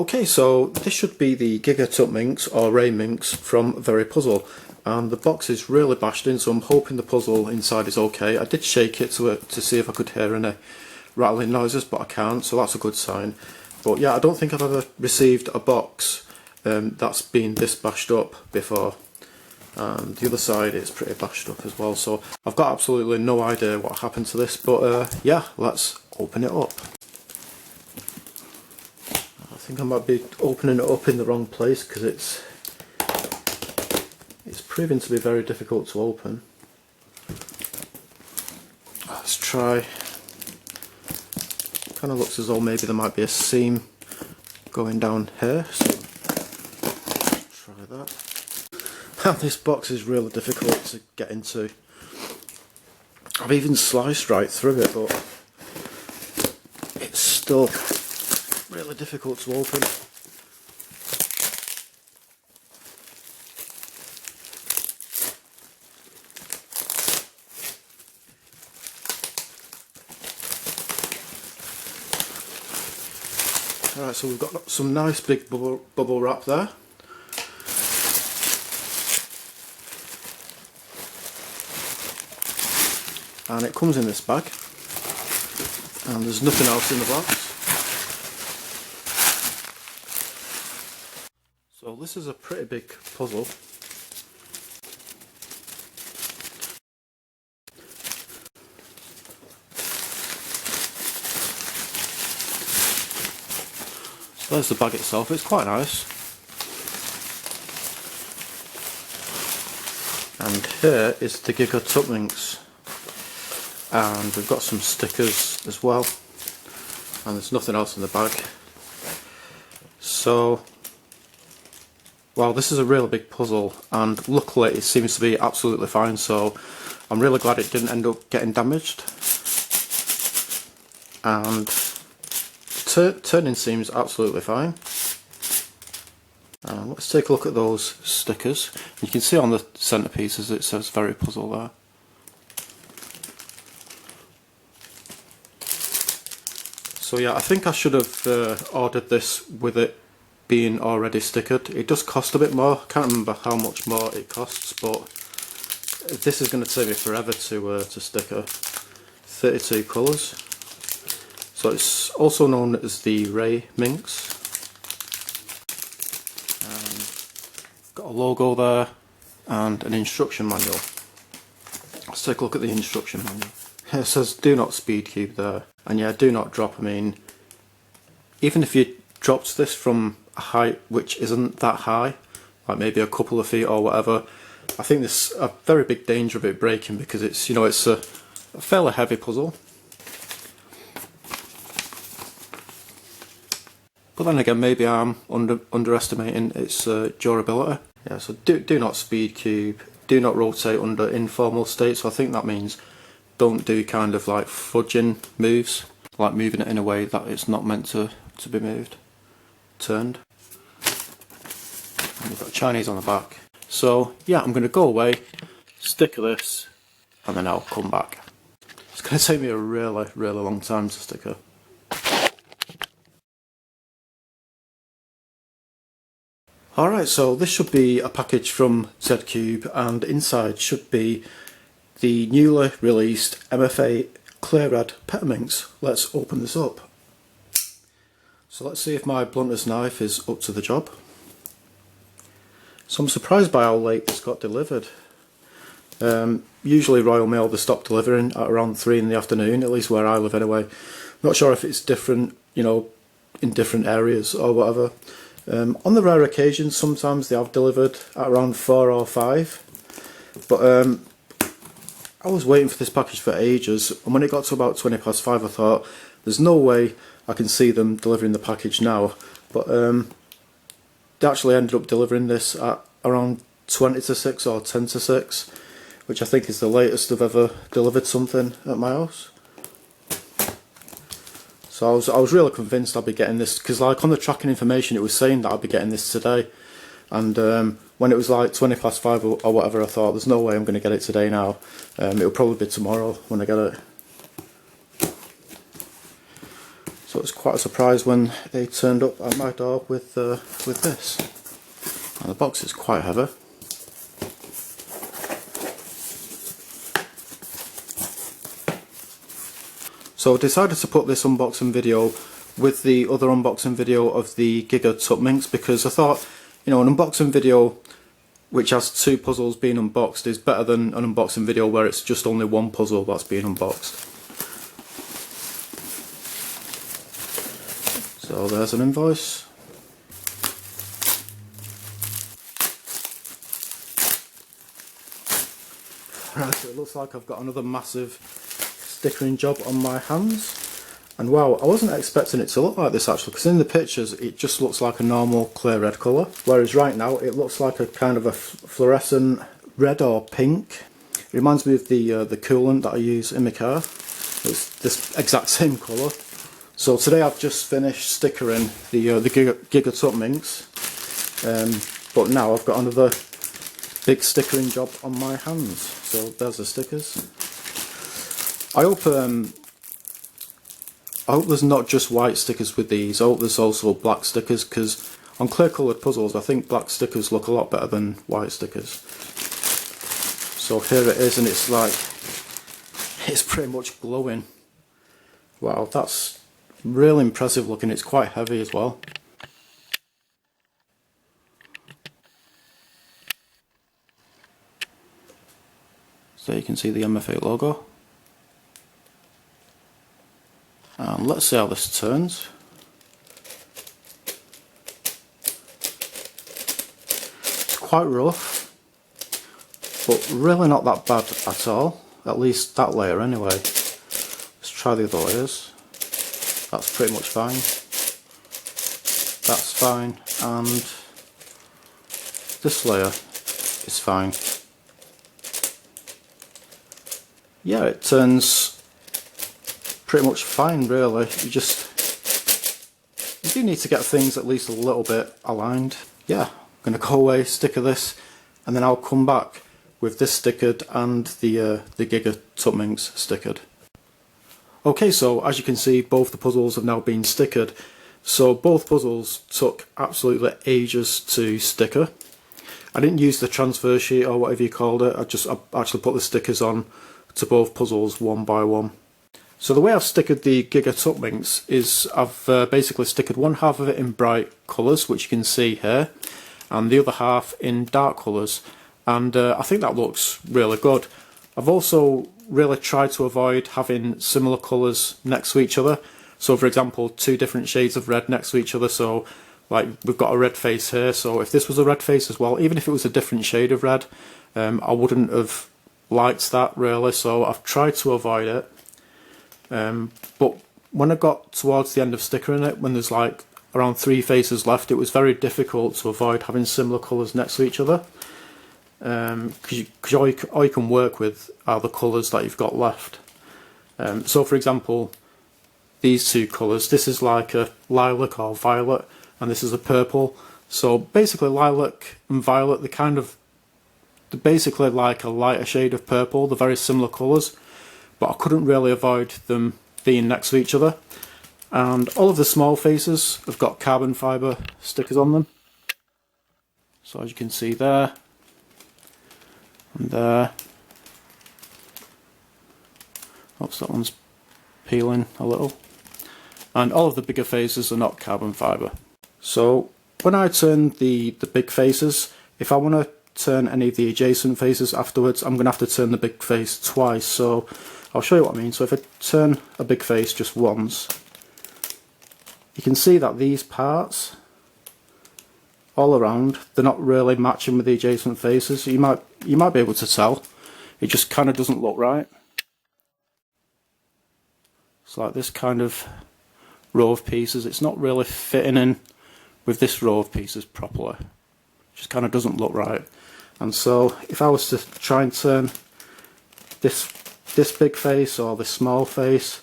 Okay, so this should be the Gigatuttminx or Rayminx from VeryPuzzle, and the box is really bashed in, so I'm hoping the puzzle inside is okay. I did shake it to see if I could hear any rattling noises, but I can't, so that's a good sign. But yeah, I don't think I've ever received a box that's been this bashed up before. And the other side is pretty bashed up as well, so I've got absolutely no idea what happened to this, but yeah, let's open it up. I think I might be opening it up in the wrong place because it's proving to be very difficult to open. Let's try. Kind of looks as though maybe there might be a seam going down here, so try that. And this box is really difficult to get into. I've even sliced right through it, but it's still really difficult to open. Alright, so we've got some nice big bubble wrap there. And it comes in this bag, and there's nothing else in the box. So this is a pretty big puzzle. So there's the bag itself, it's quite nice. And here is the Gigatuttminx. And we've got some stickers as well, and there's nothing else in the bag. So, well, this is a really big puzzle, and luckily it seems to be absolutely fine, so I'm really glad it didn't end up getting damaged. And turning seems absolutely fine. Let's take a look at those stickers. You can see on the centerpieces it says VeryPuzzle there. So yeah, I think I should have ordered this with it being already stickered. It does cost a bit more, can't remember how much more it costs, but this is going to take me forever to sticker. 32 colours. So it's also known as the Rayminx. Got a logo there and an instruction manual. Let's take a look at the instruction manual. It says do not speed cube there, and yeah, do not drop. I mean, even if you dropped this from a height which isn't that high, like maybe a couple of feet or whatever, I think there's a very big danger of it breaking because it's, you know, it's a fairly heavy puzzle. But then again, maybe I'm underestimating its durability. Yeah, so do not speed cube, do not rotate under informal state, so I think that means don't do kind of like fudging moves, like moving it in a way that it's not meant to be moved, turned. And we've got Chinese on the back. So yeah, I'm going to go away, sticker this, and then I'll come back. It's going to take me a really long time to sticker. Alright, so this should be a package from ZiiCube, and inside should be the newly released mf8 clear-rad Petaminx. Let's open this up. So let's see if my blunter's knife is up to the job. So I'm surprised by how late this got delivered. Usually Royal Mail they stop delivering at around 3 in the afternoon, at least where I live anyway. Not sure if it's different, you know, in different areas or whatever. On the rare occasions, sometimes they have delivered at around 4 or 5. But I was waiting for this package for ages, and when it got to about 5 I thought, there's no way I can see them delivering the package now. But they actually ended up delivering this at around 20 to 6 or 10 to 6, which I think is the latest they've ever delivered something at my house. So I was really convinced I'd be getting this, because like on the tracking information it was saying that I'd be getting this today. And when it was like 5 or whatever, I thought there's no way I'm going to get it today now. It'll probably be tomorrow when I get it. So it was quite a surprise when they turned up at my door with this. And the box is quite heavy. So I decided to put this unboxing video with the other unboxing video of the Gigatuttminx, because I thought, you know, an unboxing video which has 2 puzzles being unboxed is better than an unboxing video where it's just only 1 puzzle that's being unboxed. So there's an invoice. Right, so it looks like I've got another massive stickering job on my hands. And wow, I wasn't expecting it to look like this actually, because in the pictures it just looks like a normal clear red colour, whereas right now it looks like a kind of a fluorescent red or pink. It reminds me of the coolant that I use in my car. It's this exact same colour. So today I've just finished stickering the Gigatuttminx, but now I've got another big stickering job on my hands. So there's the stickers. I hope there's not just white stickers with these. I hope there's also black stickers, because on clear coloured puzzles I think black stickers look a lot better than white stickers. So here it is, and it's like, it's pretty much glowing. Wow, that's really impressive looking. It's quite heavy as well. So you can see the mf8 logo. And let's see how this turns. It's quite rough, but really not that bad at all. At least that layer anyway. Let's try the other layers. That's pretty much fine. That's fine, and this layer is fine. Yeah, it turns pretty much fine really. You do need to get things at least a little bit aligned. Yeah, I'm going to go away, sticker this, and then I'll come back with this stickered and the Gigatuttminx stickered. Okay, so as you can see, both the puzzles have now been stickered. So both puzzles took absolutely ages to sticker. I didn't use the transfer sheet or whatever you called it. I actually put the stickers on to both puzzles one by one. So the way I've stickered the Gigatuttminx is I've basically stickered one half of it in bright colours, which you can see here, and the other half in dark colours, and I think that looks really good. I've also really tried to avoid having similar colours next to each other. So for example, 2 different shades of red next to each other. So like we've got a red face here, so if this was a red face as well, even if it was a different shade of red, I wouldn't have liked that really, so I've tried to avoid it. But when I got towards the end of stickering it, when there's like around 3 faces left, it was very difficult to avoid having similar colours next to each other. Because all you can work with are the colours that you've got left. So for example, these 2 colours, this is like a lilac or violet, and this is a purple. So basically lilac and violet, they're basically like a lighter shade of purple. They're very similar colours, but I couldn't really avoid them being next to each other. And all of the small faces have got carbon fibre stickers on them. So as you can see there, and there. Oops, that one's peeling a little. And all of the bigger faces are not carbon fibre. So when I turn the big faces, if I want to turn any of the adjacent faces afterwards, I'm going to have to turn the big face twice. So I'll show you what I mean. So if I turn a big face just once, you can see that these parts all around, they're not really matching with the adjacent faces. You might be able to tell. It just kind of doesn't look right. It's like this kind of row of pieces. It's not really fitting in with this row of pieces properly. It just kind of doesn't look right. And so if I was to try and turn this big face or this small face,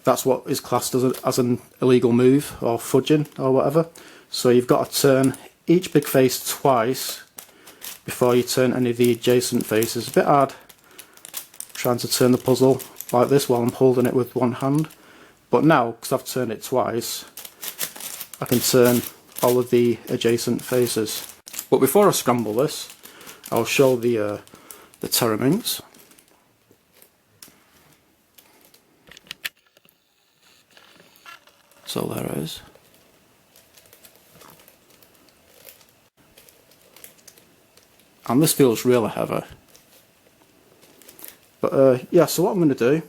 that's what is classed as an illegal move or fudging or whatever. So you've got to turn each big face twice before you turn any of the adjacent faces. A bit hard trying to turn the puzzle like this while I'm holding it with one hand, But now, because I've turned it twice, I can turn all of the adjacent faces. But before I scramble this, I'll show the Petaminx. So there it is. And this feels really heavy. But yeah, so what I'm going to do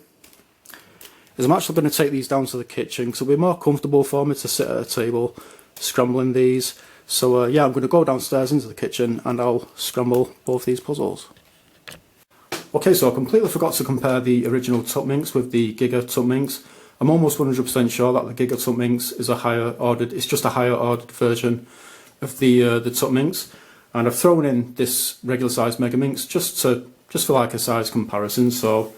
is I'm actually going to take these down to the kitchen because it'll be more comfortable for me to sit at a table scrambling these. So yeah, I'm going to go downstairs into the kitchen and I'll scramble both these puzzles. Okay, so I completely forgot to compare the original Tuttminx with the Gigatuttminx. I'm almost 100% sure that the Gigatuttminx is a higher ordered, it's just a higher ordered version of the Tuttminx. And I've thrown in this regular size Megaminx just for like a size comparison. So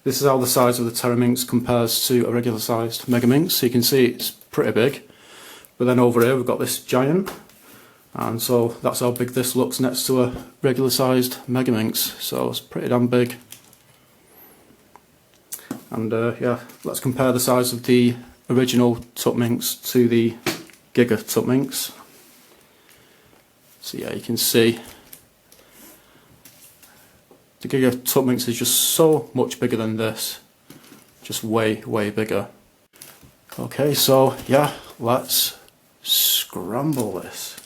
this is how the size of the Petaminx compares to a regular sized Megaminx. So you can see it's pretty big. But then over here we've got this giant. And so that's how big this looks next to a regular sized Megaminx. So it's pretty damn big. And yeah, let's compare the size of the original Tuttminx to the Gigatuttminx. So yeah, you can see the Gigatuttminx is just so much bigger than this. Just way, way bigger. Okay, so yeah, let's scramble this.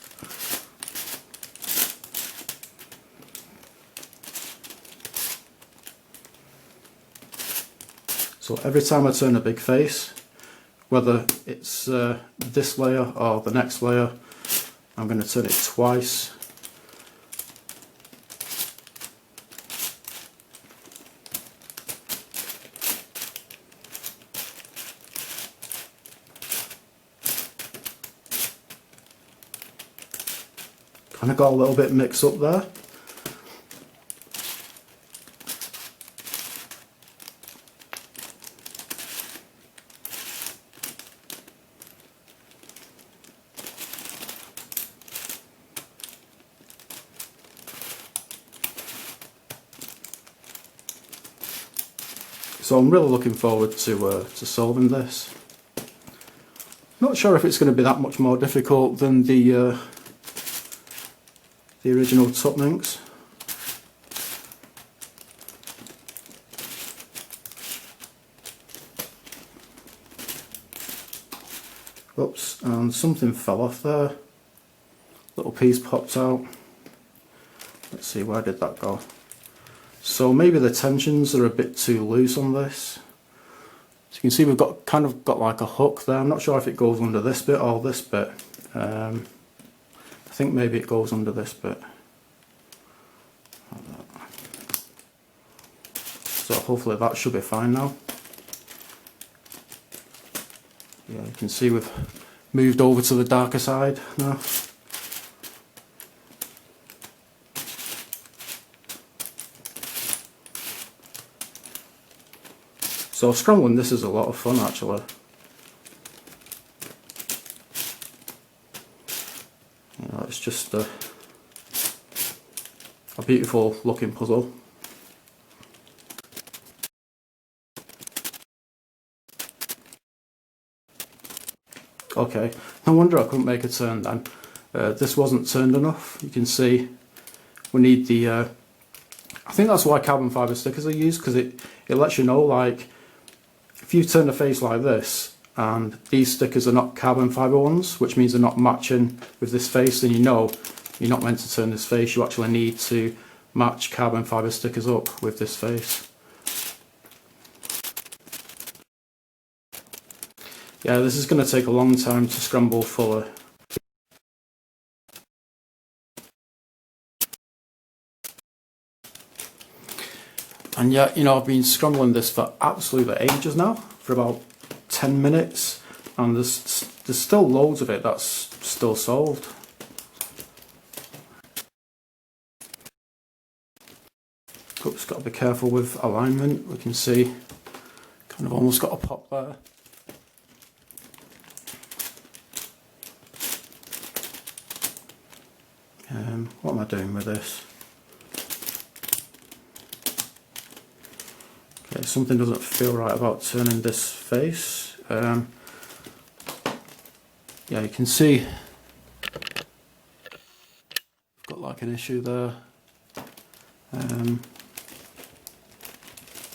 So every time I turn a big face, whether it's this layer or the next layer, I'm going to turn it twice. Kind of got a little bit mixed up there. So I'm really looking forward to solving this. Not sure if it's going to be that much more difficult than the original Tuttminx. Oops, and something fell off there. Little piece popped out. Let's see, where did that go? So maybe the tensions are a bit too loose on this. So you can see we've got kind of got like a hook there. I'm not sure if it goes under this bit or this bit. I think maybe it goes under this bit. Like that. So hopefully that should be fine now. Yeah, you can see we've moved over to the darker side now. So scrambling this is a lot of fun actually. You know, it's just a beautiful looking puzzle. Okay, no wonder I couldn't make a turn then. This wasn't turned enough. You can see we need the I think that's why carbon fibre stickers are used, because it lets you know, like, if you turn the face like this and these stickers are not carbon fibre ones, which means they're not matching with this face, then you know you're not meant to turn this face. You actually need to match carbon fibre stickers up with this face. Yeah, this is going to take a long time to scramble fully. And yeah, you know, I've been scrambling this for absolutely ages now, for about 10 minutes, and there's still loads of it that's still solved. Oops, got to be careful with alignment. We can see kind of almost got a pop there. What am I doing with this? Okay, something doesn't feel right about turning this face. Yeah, you can see I've got like an issue there.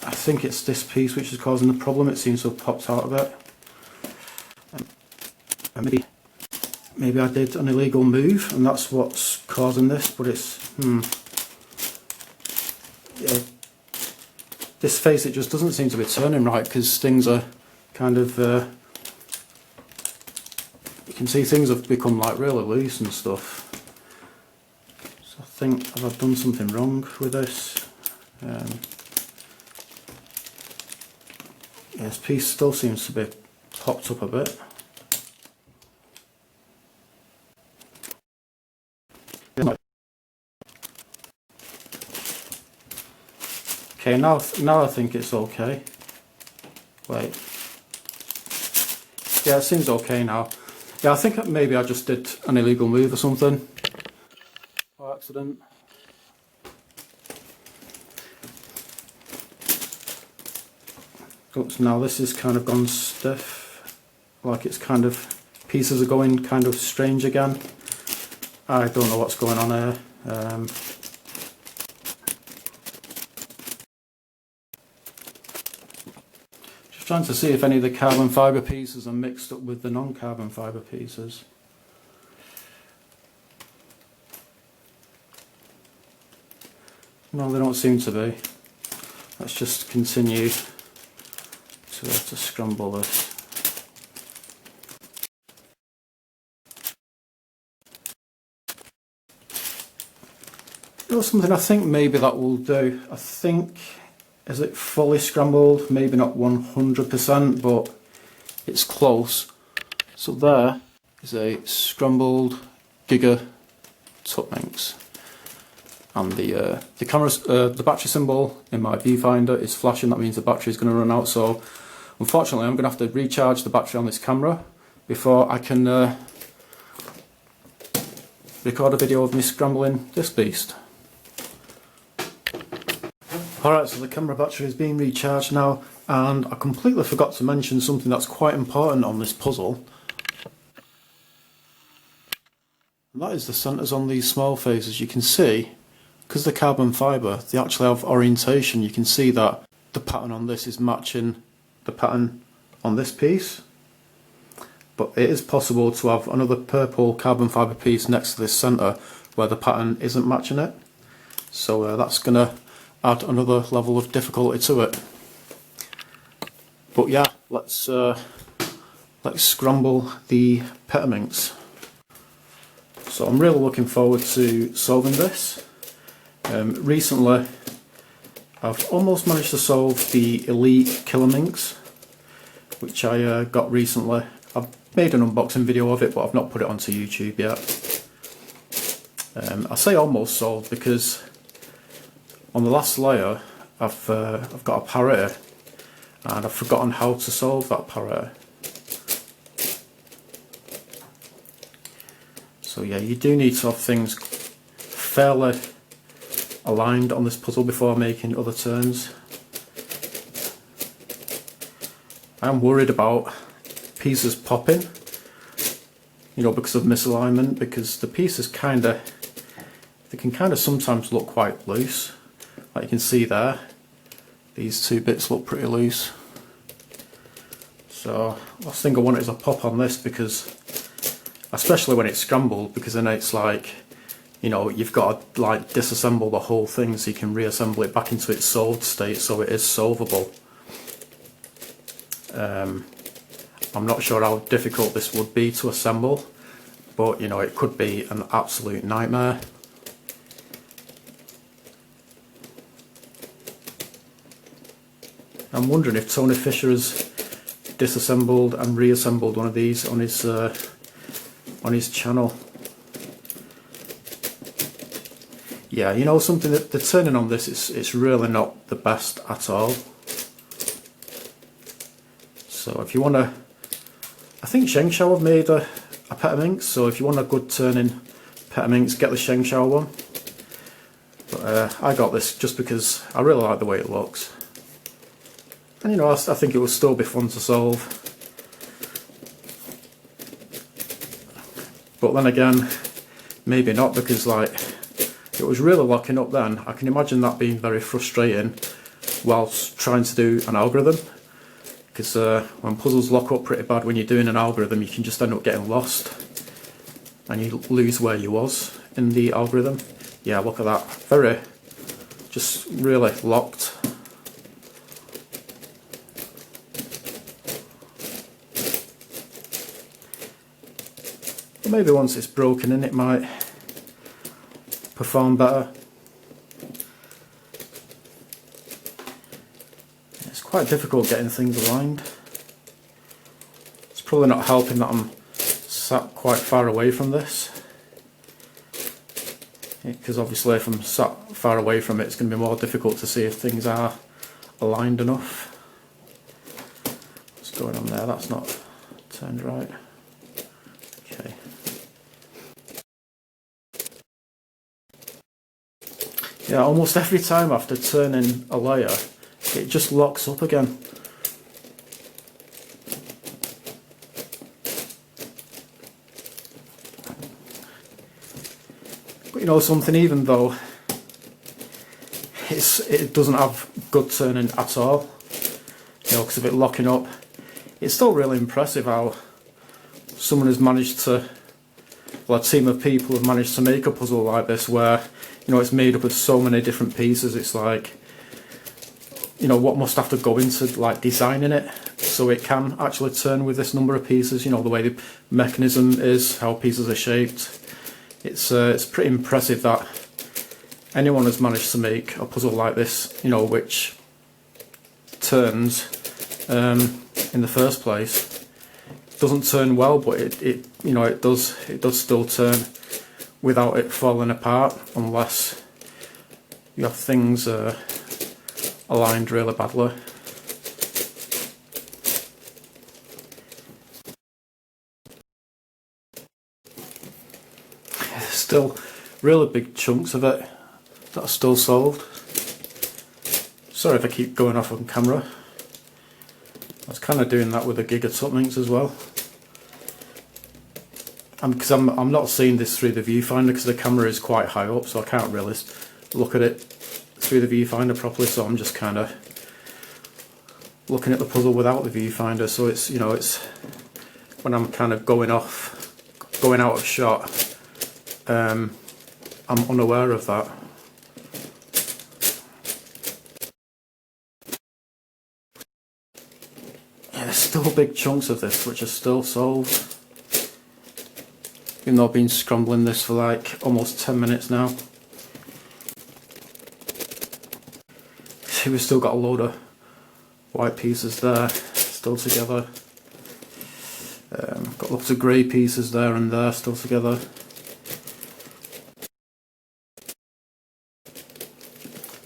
I think it's this piece which is causing the problem. It seems to have popped out of it. And maybe I did an illegal move and that's what's causing this, but it's yeah, this face, it just doesn't seem to be turning right because things are kind of you can see things have become like really loose and stuff. So I think I've done something wrong with this. Yeah, this piece still seems to be popped up a bit. Okay, now I think it's okay. Wait. Yeah, it seems okay now. Yeah, I think maybe I just did an illegal move or something. By accident. Oops, now this is kind of gone stiff. Like it's kind of, pieces are going kind of strange again. I don't know what's going on here. Trying to see if any of the carbon fibre pieces are mixed up with the non-carbon fibre pieces. No, they don't seem to be. Let's just continue to scramble this. You know something, I think maybe that will do. I think, is it fully scrambled? Maybe not 100%, but it's close. So there is a scrambled Gigatuttminx, and the camera, the battery symbol in my viewfinder is flashing. That means the battery is going to run out. So unfortunately, I'm going to have to recharge the battery on this camera before I can record a video of me scrambling this beast. Alright, so the camera battery is being recharged now, and I completely forgot to mention something that's quite important on this puzzle. And that is the centres on these small faces. You can see, because they're carbon fibre, they actually have orientation. You can see that the pattern on this is matching the pattern on this piece. But it is possible to have another purple carbon fibre piece next to this centre where the pattern isn't matching it. So that's going to add another level of difficulty to it. But yeah, let's scramble the Petaminx. So I'm really looking forward to solving this. Recently I've almost managed to solve the Elite Killer Minx, which I got recently. I've made an unboxing video of it, but I've not put it onto YouTube yet. I say almost solved because on the last layer I've got a parity and I've forgotten how to solve that parity. So yeah, you do need to have things fairly aligned on this puzzle before making other turns. I'm worried about pieces popping, you know, because of misalignment, because the pieces they can kind of sometimes look quite loose. Like you can see there, these two bits look pretty loose. So last thing I want is a pop on this, because especially when it's scrambled, because then it's like, you know, you've got to like disassemble the whole thing so you can reassemble it back into its solved state, so it is solvable. I'm not sure how difficult this would be to assemble, but you know, it could be an absolute nightmare. I'm wondering if Tony Fisher has disassembled and reassembled one of these on his channel. Yeah, you know something, that the turning on this, it's really not the best at all. So if you want to, I think Shengshao have made a Petaminx, so if you want a good turning Petaminx, get the Shengshao one. But I got this just because I really like the way it looks. And you know, I think it will still be fun to solve. but then again, maybe not, because like it was really locking up then. I can imagine that being very frustrating whilst trying to do an algorithm, because when puzzles lock up pretty bad when you're doing an algorithm, you can just end up getting lost and you lose where you was in the algorithm. Yeah, look at that, very, just really locked. But maybe once it's broken in, it might perform better. It's quite difficult getting things aligned. It's probably not helping that I'm sat quite far away from this, because obviously if I'm sat far away from it, it's going to be more difficult to see if things are aligned enough. What's going on there? That's not turned right. Okay. Yeah, almost every time after turning a layer, it just locks up again. But you know something, even though it doesn't have good turning at all, you know, because of it locking up, it's still really impressive how someone has managed to, well, a team of people have managed to make a puzzle like this where, you know, it's made up of so many different pieces. It's like, you know, what must have to go into like designing it so it can actually turn with this number of pieces, you know, the way the mechanism is, how pieces are shaped. It's pretty impressive that anyone has managed to make a puzzle like this, you know, which turns in the first place. It doesn't turn well, but it you know, it does still turn without it falling apart, unless you have things aligned really badly. Still really big chunks of it that are still solved. Sorry if I keep going off on camera. I was kind of doing that with the Gigatuttminx as well. Because I'm not seeing this through the viewfinder, because the camera is quite high up, so I can't really look at it through the viewfinder properly, so I'm just kind of looking at the puzzle without the viewfinder. So it's, you know, it's when I'm kind of going out of shot, I'm unaware of that. Yeah, there's still big chunks of this which are still solved. Even though I've been scrambling this for like almost 10 minutes now. See, we've still got a load of white pieces there, still together. Got lots of grey pieces there and there, still together.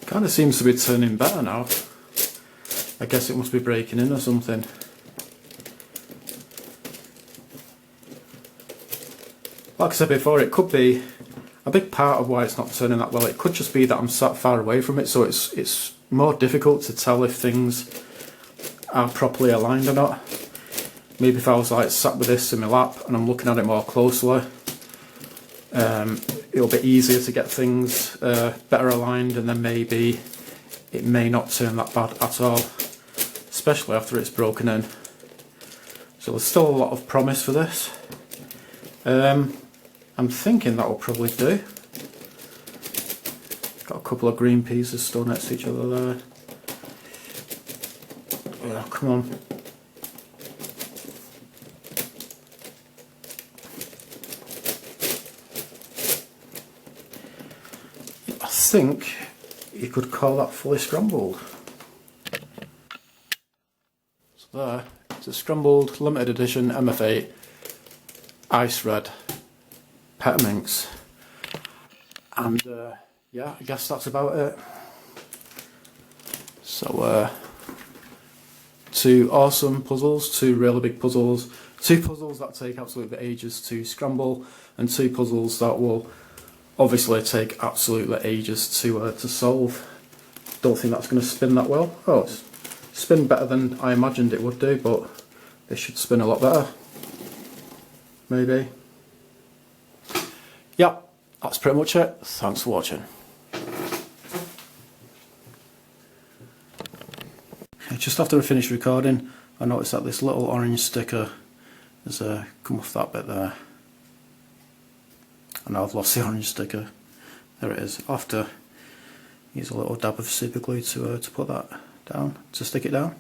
Kind of seems to be turning better now. I guess it must be breaking in or something. Like I said before, it could be a big part of why it's not turning that well. It could just be that I'm sat far away from it, so it's more difficult to tell if things are properly aligned or not. Maybe if I was like sat with this in my lap and I'm looking at it more closely, it'll be easier to get things better aligned, and then maybe it may not turn that bad at all, especially after it's broken in. So there's still a lot of promise for this. I'm thinking that will probably do. Got a couple of green pieces still next to each other there. Yeah, come on. I think you could call that fully scrambled. So there, it's a scrambled limited edition mf8 ice red Petaminx, and yeah, I guess that's about it. So two awesome puzzles, two really big puzzles, two puzzles that take absolutely ages to scramble, and two puzzles that will obviously take absolutely ages to solve. Don't think that's going to spin that well. Oh, it's spin better than I imagined it would do, but it should spin a lot better. Maybe. yeah, that's pretty much it. Thanks for watching. Just after I finished recording, I noticed that this little orange sticker has come off that bit there. And now I've lost the orange sticker. There it is. I'll have to use a little dab of super glue to put that down, to stick it down.